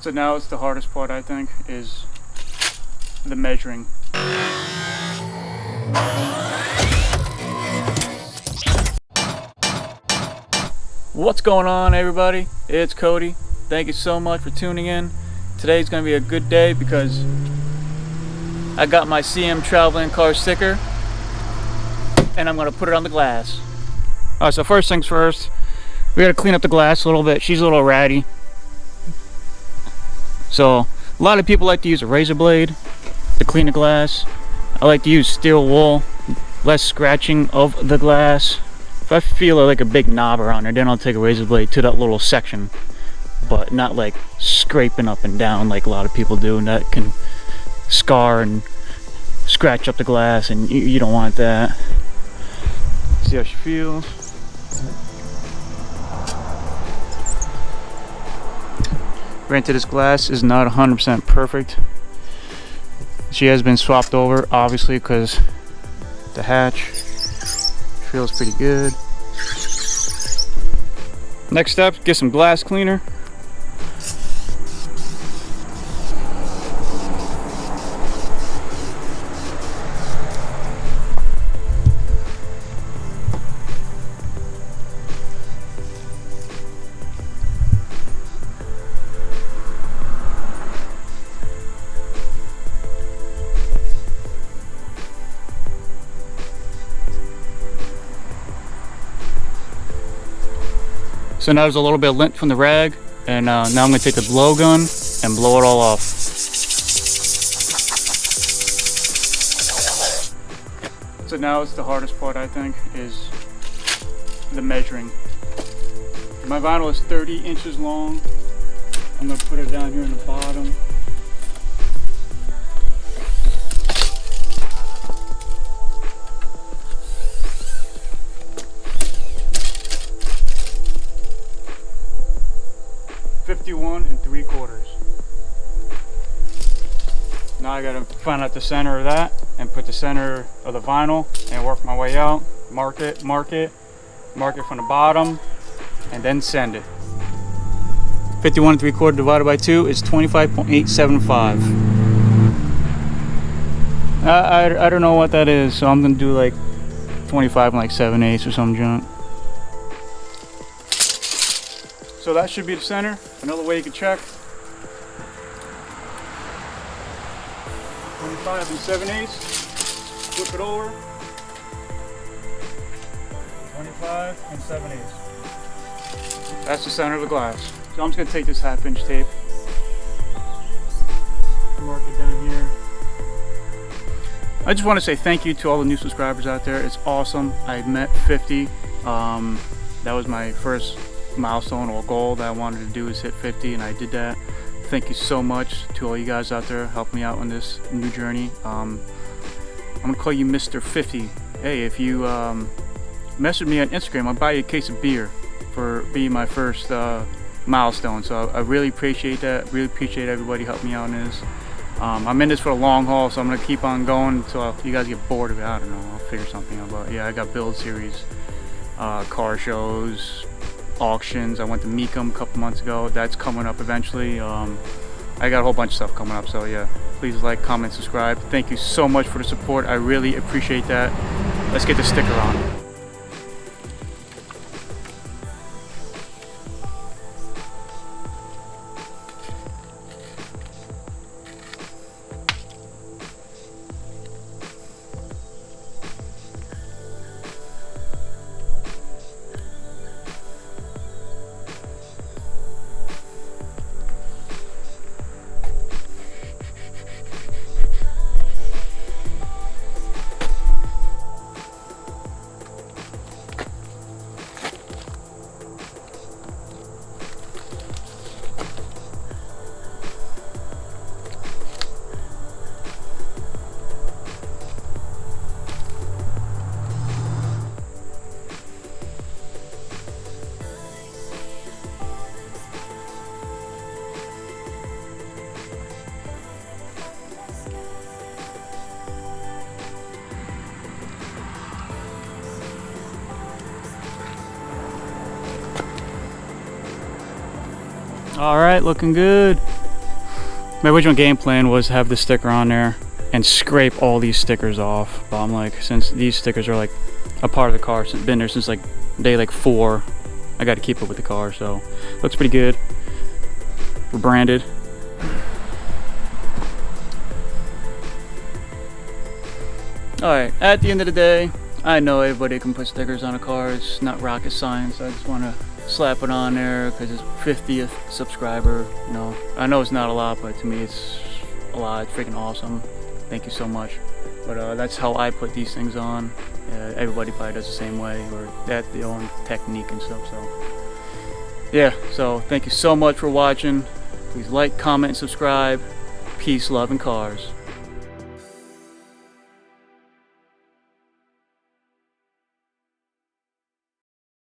So now it's the hardest part, I think, is the measuring. What's going on, everybody? It's Cody. Thank you so much for tuning in. Today's gonna be a good day because I got my CM traveling car sticker and I'm gonna put it on the glass. Alright, so first things first, we gotta clean up the glass a little bit. She's a little ratty. So a lot of people like to use a razor blade to clean the glass. I like to use steel wool, less scratching of the glass. If I feel like a big knob around there, then I'll take a razor blade to that little section, but not like scraping up and down like a lot of people do, and that can scar and scratch up the glass, and you don't want that. See how she feels. Granted, this glass is not 100% perfect. She has been swapped over, obviously, because the hatch feels pretty good. Next step, get some glass cleaner. So now there's a little bit of lint from the rag, and now I'm going to take the blowgun and blow it all off. So now it's the hardest part, I think, is the measuring. My vinyl is 30 inches long. I'm going to put it down here in the bottom. .51 3/4. Now I gotta find out the center of that and put the center of the vinyl and work my way out. Mark it from the bottom, and then send it. 51 3/4 divided by 2 is 25.875. I don't know what that is, so I'm gonna do like 25 and like 7/8 or some junk. So that should be the center. Another way you can check. 25 and 7/8. Flip it over. 25 and 7/8. That's the center of the glass. So I'm just gonna take this 1/2 inch tape. Mark it down here. I just want to say thank you to all the new subscribers out there. It's awesome. I met 50. That was my first milestone or goal that I wanted to do, is hit 50, and I did that. Thank you so much to all you guys out there helping me out on this new journey. I'm gonna call you Mr. 50. Hey, if you message me on Instagram, I'll buy you a case of beer for being my first milestone. So I really appreciate that. Really appreciate everybody helping me out in this. I'm in this for the long haul, so I'm gonna keep on going until you guys get bored of it. I don't know, I'll figure something out. But yeah, I got build series, car shows, auctions. I went to Mecum a couple months ago. That's coming up eventually. I got a whole bunch of stuff coming up, so yeah, please like, comment, subscribe. Thank you so much for the support. I really appreciate that. Let's get the sticker on. All right, looking good. My original game plan was to have this sticker on there and scrape all these stickers off, but I'm like, since these stickers are like a part of the car, since been there since like day like 4, I got to keep it with the car. So looks pretty good. We're branded. Alright, at the end of the day, I know everybody can put stickers on a car. It's not rocket science. I just want to slap it on there because it's 50th subscriber. You know, I know it's not a lot, but to me it's a lot. It's freaking awesome. Thank you so much. But that's how I put these things on. Everybody probably does the same way, or that's their own technique and stuff. So yeah, so thank you so much for watching. Please like, comment, and subscribe. Peace, love, and cars.